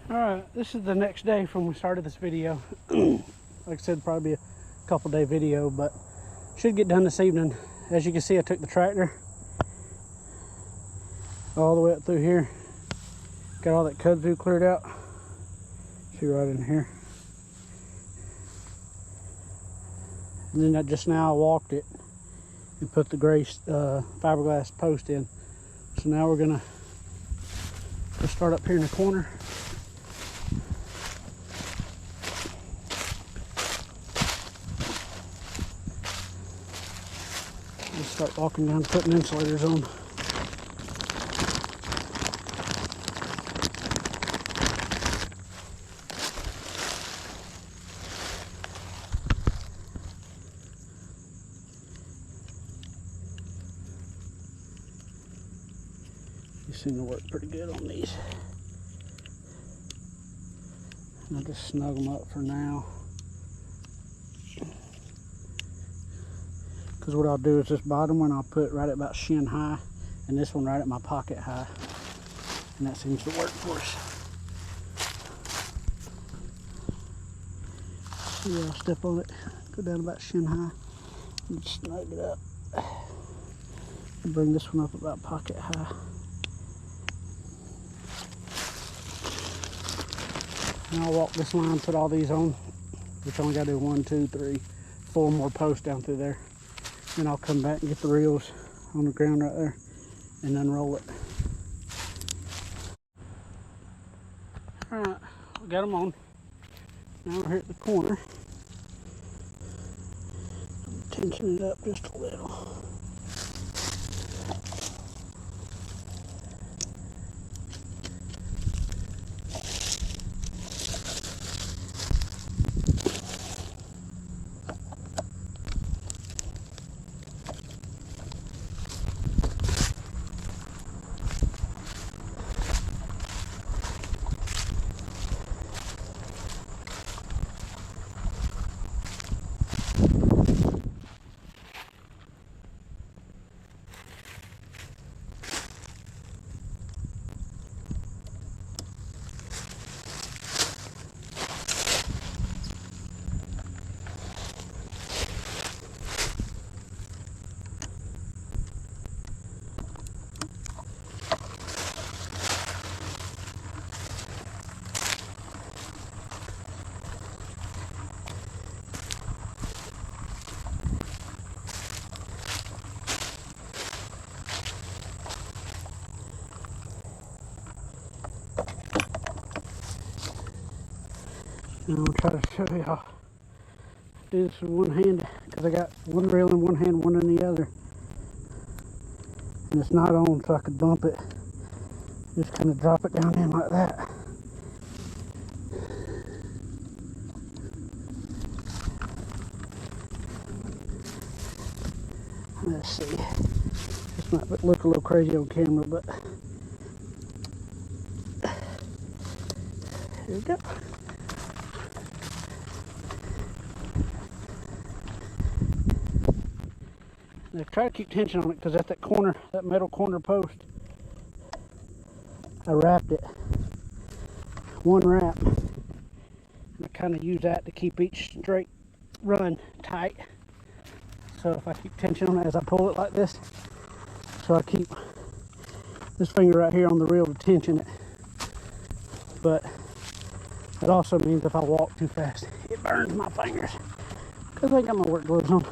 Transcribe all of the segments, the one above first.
Alright, this is the next day from when we started this video. Like I said, probably a couple day video, but should get done this evening. As you can see, I took the tractor all the way up through here. Got all that kudzu cleared out. See right in here. And then just now I walked it and put the gray fiberglass post in. So now we're gonna just start up here in the corner. And start walking down, putting insulators on. These seem to work pretty good on these. And I'll just snug them up for now. Because what I'll do is this bottom one I'll put right at about shin high, and this one right at my pocket high. And that seems to work for us. See, I'll step on it, go down about shin high, and snug it up. And bring this one up about pocket high. And I'll walk this line, put all these on, which I only got to do 1, 2, 3, 4 more posts down through there. Then I'll come back and get the reels on the ground right there and unroll it. Alright, we got them on. Now we're here at the corner. Tension it up just a little. And I'll try to show you how to do this with one hand, because I got one reel in one hand, one in the other. And it's not on, so I could bump it. Just kind of drop it down in like that. Let's see. This might look a little crazy on camera, but here we go. Now try to keep tension on it, because at that corner, that metal corner post, I wrapped it. One wrap. And I kind of use that to keep each straight run tight. So if I keep tension on it as I pull it like this, so I keep this finger right here on the reel to tension it. But it also means if I walk too fast, it burns my fingers, because I got my work gloves on.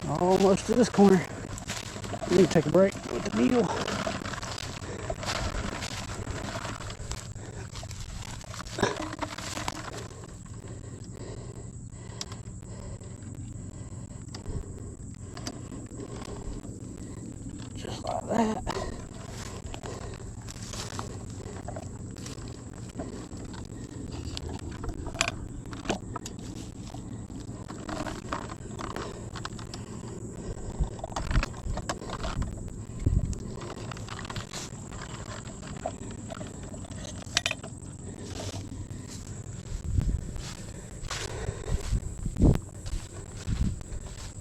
Almost to this corner. I'm gonna take a break with the needle. Just like that.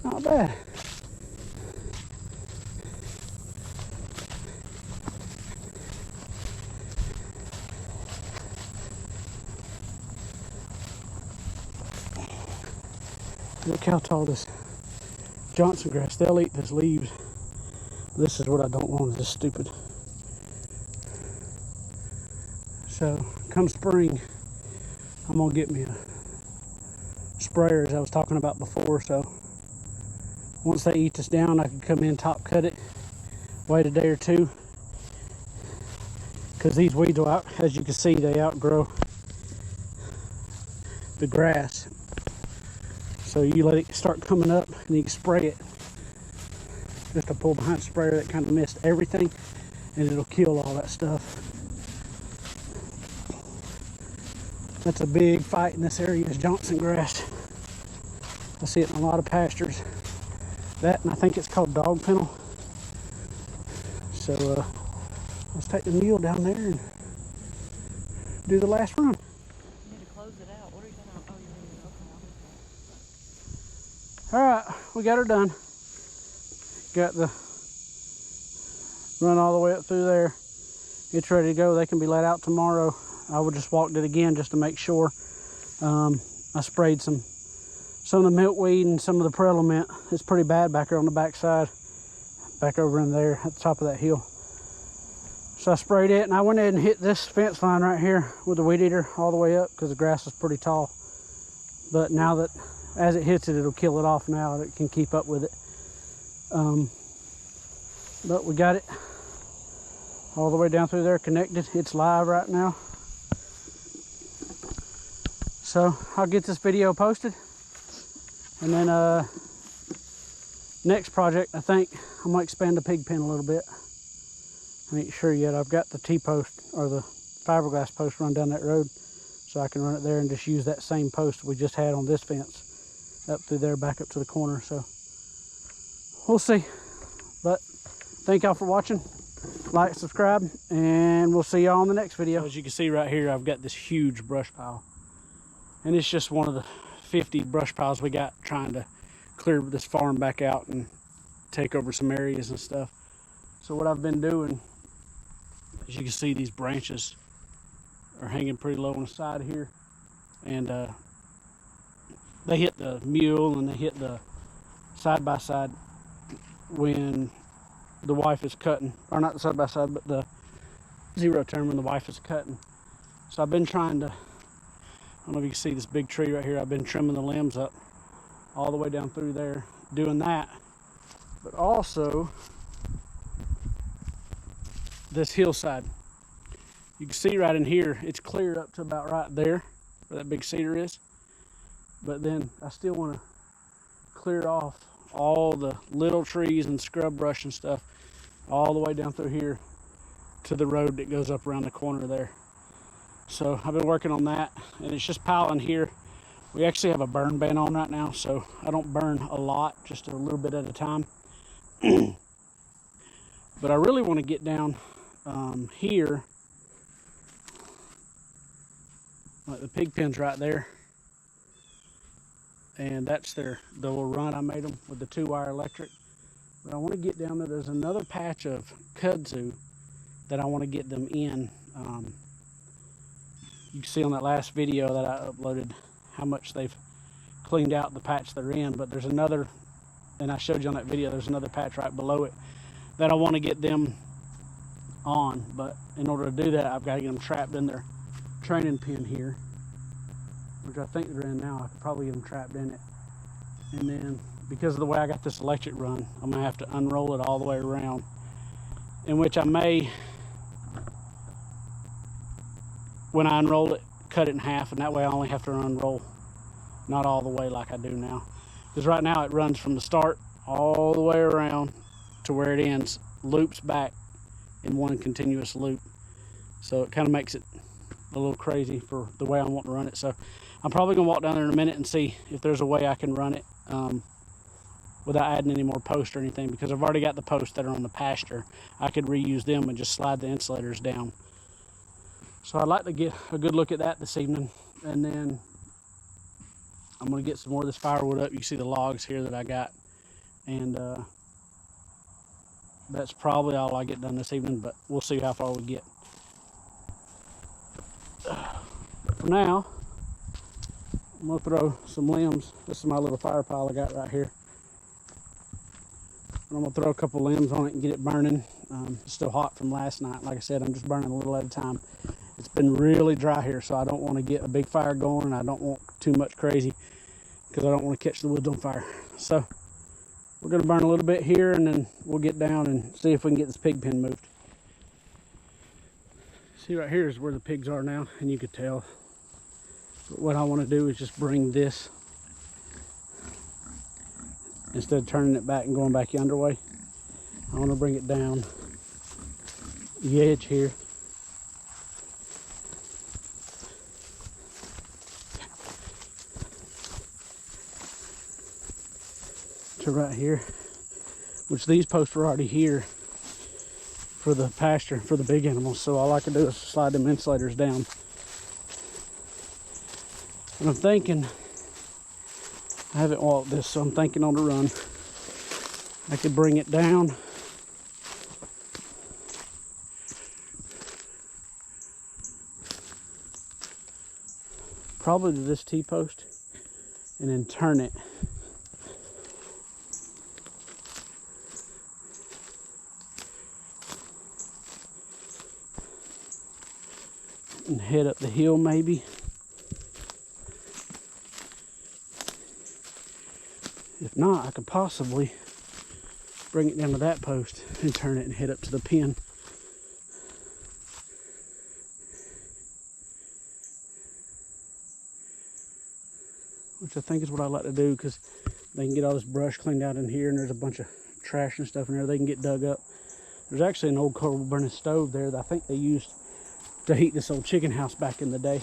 Not bad. Look how tall this Johnson grass, they'll eat those leaves. This is what I don't want, this stupid. So come spring, I'm gonna get me a sprayer as I was talking about before. So once they eat this down, I can come in, top cut it, wait a day or two. Because these weeds will as you can see, they outgrow the grass. So you let it start coming up and you can spray it. Just a pull behind sprayer that kind of missed everything and it'll kill all that stuff. That's a big fight in this area is Johnson grass. I see it in a lot of pastures. That, and I think it's called dog pennel. So let's take the mule down there and do the last run. You need to close it out. What are you gonna? Oh, you're leaving it open. All right, we got her done. Got the run all the way up through there. It's ready to go. They can be let out tomorrow. I would just walked it again just to make sure. I sprayed some of the milkweed and some of the perlament. It's pretty bad back here on the back side, back over in there at the top of that hill. So I sprayed it and I went ahead and hit this fence line right here with the weed eater all the way up because the grass is pretty tall. But now that as it hits it, it'll kill it off now. It can keep up with it. But we got it all the way down through there connected. It's live right now. So I'll get this video posted. And then next project, I think I'm gonna expand the pig pen a little bit. I ain't sure yet. I've got the T-post or the fiberglass post run down that road, so I can run it there and just use that same post we just had on this fence up through there, back up to the corner. So we'll see. But thank y'all for watching. Like, subscribe, and we'll see y'all on the next video. As you can see right here, I've got this huge brush pile, and it's just one of the 50 brush piles we got trying to clear this farm back out and take over some areas and stuff. So what I've been doing, as you can see, these branches are hanging pretty low on the side here, and they hit the mule and they hit the side-by-side when the wife is cutting, or not the side-by-side, but the zero turn when the wife is cutting. So I've been trying to, I don't know if you can see this big tree right here. I've been trimming the limbs up all the way down through there, doing that. But also, this hillside. You can see right in here, it's cleared up to about right there, where that big cedar is. But then I still want to clear off all the little trees and scrub brush and stuff all the way down through here to the road that goes up around the corner there. So I've been working on that, and it's just piling here. We actually have a burn ban on right now, so I don't burn a lot, just a little bit at a time. But I really want to get down here, like the pig pen's right there, and that's the little run I made them with the 2-wire electric. But I want to get down there. There's another patch of kudzu that I want to get them in. You can see on that last video that I uploaded how much they've cleaned out the patch they're in, but there's another, and I showed you on that video, there's another patch right below it that I want to get them on. But in order to do that, I've got to get them trapped in their training pen here, which I think they're in now. I could probably get them trapped in it. And then because of the way I got this electric run, I'm gonna have to unroll it all the way around, in which I may, when I unroll it, cut it in half, and that way I only have to unroll, not all the way like I do now. Because right now it runs from the start all the way around to where it ends, loops back in one continuous loop. So it kind of makes it a little crazy for the way I want to run it. So I'm probably gonna walk down there in a minute and see if there's a way I can run it without adding any more posts or anything, because I've already got the posts that are on the pasture. I could reuse them and just slide the insulators down. So I'd like to get a good look at that this evening, and then I'm gonna get some more of this firewood up. You see the logs here that I got, and that's probably all I get done this evening, but we'll see how far we get. But for now, I'm gonna throw some limbs. This is my little fire pile I got right here. And I'm gonna throw a couple limbs on it and get it burning. It's still hot from last night. Like I said, I'm just burning a little at a time. It's been really dry here, so I don't want to get a big fire going, and I don't want too much crazy because I don't want to catch the woods on fire. So we're gonna burn a little bit here, and then we'll get down and see if we can get this pig pen moved. See, right here is where the pigs are now, and you could tell. But what I want to do is just bring this, instead of turning it back and going back the other way, I want to bring it down the edge here. To right here, which these posts are already here for the pasture for the big animals, so all I can do is slide them insulators down. And I'm thinking, I haven't walked this, so I'm thinking on the run I could bring it down probably to this T-post and then turn it and head up the hill maybe. If not, I could possibly bring it down to that post and turn it and head up to the pen. Which I think is what I'd like to do, because they can get all this brush cleaned out in here, and there's a bunch of trash and stuff in there they can get dug up. There's actually an old coal burning stove there that I think they used to heat this old chicken house back in the day.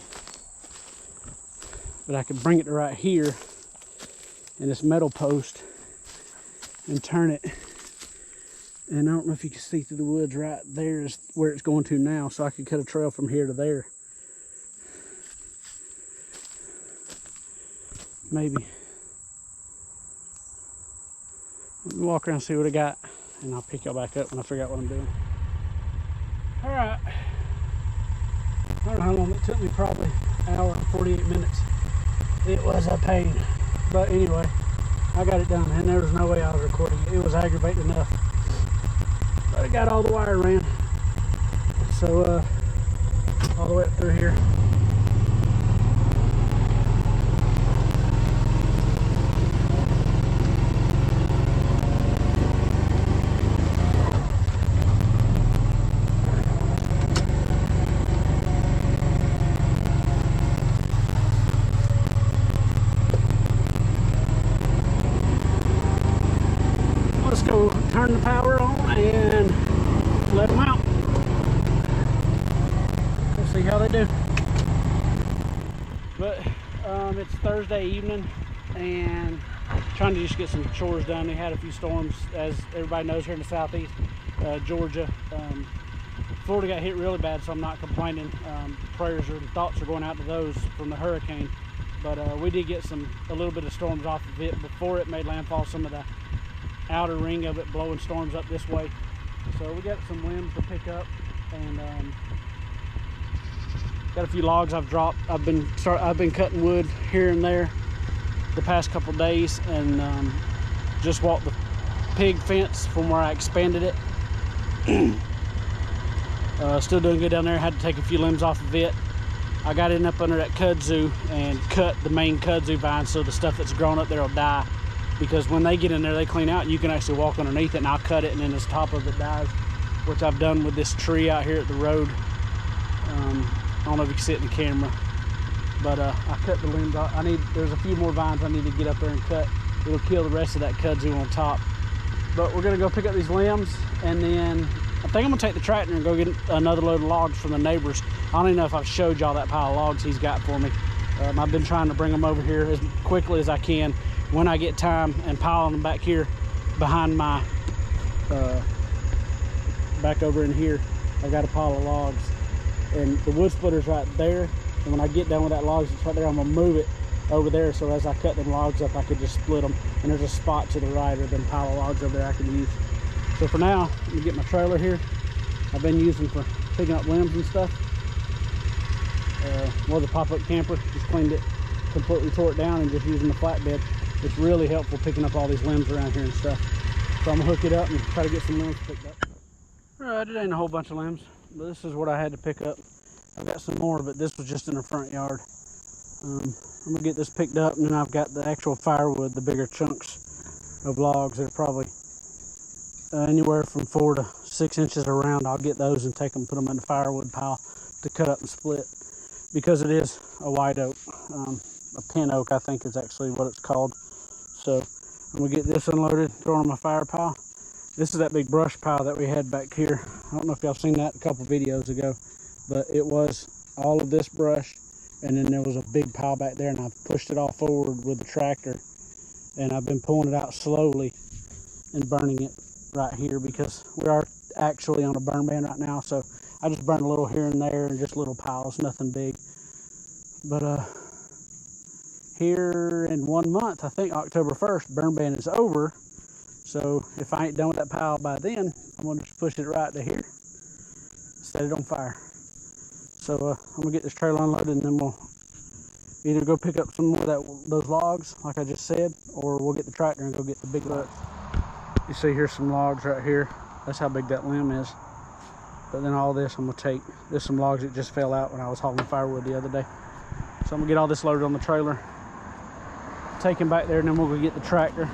But I could bring it to right here in this metal post and turn it, and I don't know if you can see through the woods, right there is where it's going to now, so I could cut a trail from here to there. Maybe. Let me walk around and see what I got, and I'll pick y'all back up when I figure out what I'm doing. Alright. I don't know how long it took me, probably an hour and 48 minutes. It was a pain. But anyway, I got it done, and there was no way I was recording it. It was aggravating enough. But I got all the wire ran. So, all the way up through here. Turn the power on and let them out. We'll see how they do. But it's Thursday evening, and trying to just get some chores done. They had a few storms, as everybody knows, here in the southeast Georgia. Florida got hit really bad, so I'm not complaining. Prayers and thoughts are going out to those from the hurricane. But we did get a little bit of storms off of it before it made landfall. Some of the outer ring of it blowing storms up this way, so we got some limbs to pick up, and got a few logs I've dropped. I've been cutting wood here and there the past couple days, and just walked the pig fence from where I expanded it. Still doing good down there. Had to take a few limbs off of it. I got in up under that kudzu and cut the main kudzu vine, so the stuff that's grown up there will die. because when they get in there, they clean out and you can actually walk underneath it, and I'll cut it and then the top of it dies, which I've done with this tree out here at the road. I don't know if you can see it in the camera, but I cut the limbs off. There's a few more vines I need to get up there and cut. It'll kill the rest of that kudzu on top. But we're gonna go pick up these limbs, and then I think I'm gonna take the tractor and go get another load of logs from the neighbors. I don't even know if I've showed y'all that pile of logs he's got for me. I've been trying to bring them over here as quickly as I can when I get time, and piling them back here behind my, back over in here. I've got a pile of logs, and the wood splitter's right there. And when I get done with that logs, it's right there, I'm gonna move it over there, so as I cut them logs up, I could just split them, and there's a spot to the right or them pile of logs over there I can use. So for now, let me get my trailer here. I've been using for picking up limbs and stuff. Was a pop-up camper, just cleaned it, completely tore it down, and just using the flatbed. It's really helpful picking up all these limbs around here and stuff. So I'm gonna hook it up and try to get some limbs picked up. All right, it ain't a whole bunch of limbs, but this is what I had to pick up. I've got some more, but this was just in the front yard. I'm gonna get this picked up, and then I've got the actual firewood, the bigger chunks of logs. They're probably anywhere from 4 to 6 inches around. I'll get those and take them, put them in the firewood pile to cut up and split, because it is a white oak, a pin oak I think is actually what it's called. So I'm gonna get this unloaded, throw it on my fire pile. This is that big brush pile that we had back here. I don't know if y'all seen that a couple videos ago, but it was all of this brush, and then there was a big pile back there, and I've pushed it all forward with the tractor, and I've been pulling it out slowly and burning it right here, because we are actually on a burn ban right now. So I just burn a little here and there, and just little piles, nothing big. But here in 1 month, I think October 1st, burn ban is over. So if I ain't done with that pile by then, I'm gonna just push it right to here, set it on fire. So I'm gonna get this trailer unloaded, and then we'll either go pick up some more of those logs, like I just said, or we'll get the tractor and go get the big loads. You see here's some logs right here. That's how big that limb is. But then all this I'm gonna take. There's some logs that just fell out when I was hauling firewood the other day. So I'm gonna get all this loaded on the trailer, take him back there, and then we'll go get the tractor.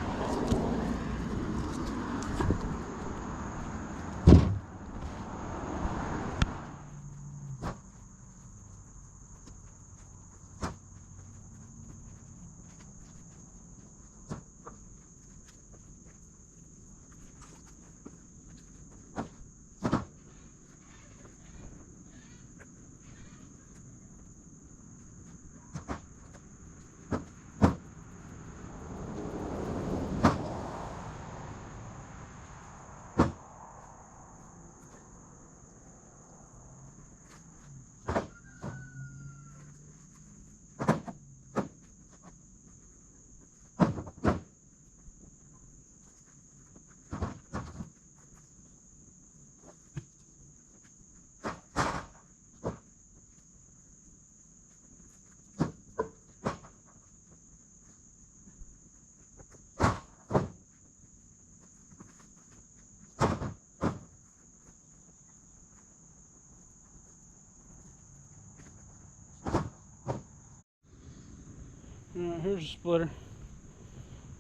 Alright, here's a splitter.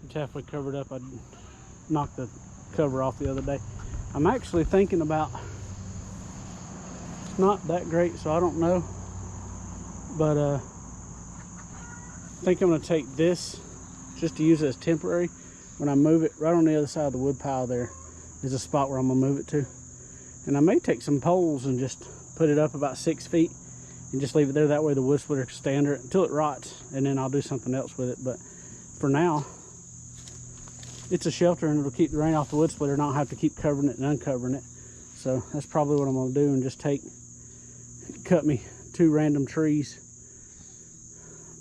It's halfway covered up. I knocked the cover off the other day. I'm actually thinking about, it's not that great, so I don't know, but I think I'm going to take this just to use it as temporary. When I move it, right on the other side of the wood pile there is a spot where I'm going to move it to. And I may take some poles and just put it up about 6 feet and just leave it there. That way the wood splitter can stay under it until it rots, and then I'll do something else with it. But for now, it's a shelter, and it'll keep the rain off the wood splitter, and I don't have to keep covering it and uncovering it. So that's probably what I'm going to do, and just cut me 2 random trees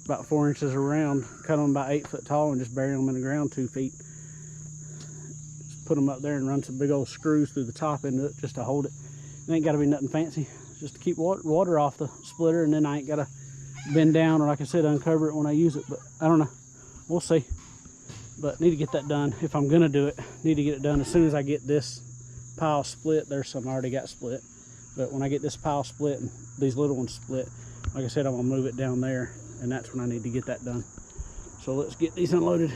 about 4 inches around, cut them about 8 foot tall, and just bury them in the ground 2 feet. Just put them up there and run some big old screws through the top into it just to hold it. It ain't got to be nothing fancy, just to keep water off the splitter, and then I ain't got to bend down, or like I said, uncover it when I use it. But I don't know, we'll see. But need to get that done. If I'm gonna do it, need to get it done as soon as I get this pile split. There's some I already got split, but when I get this pile split and these little ones split, like I said, I'm gonna move it down there, and that's when I need to get that done. So let's get these unloaded.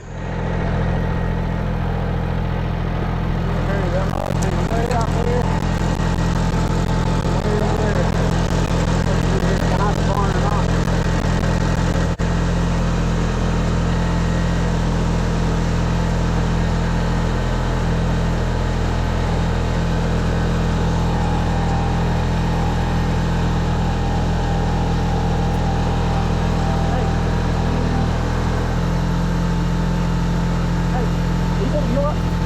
You know what?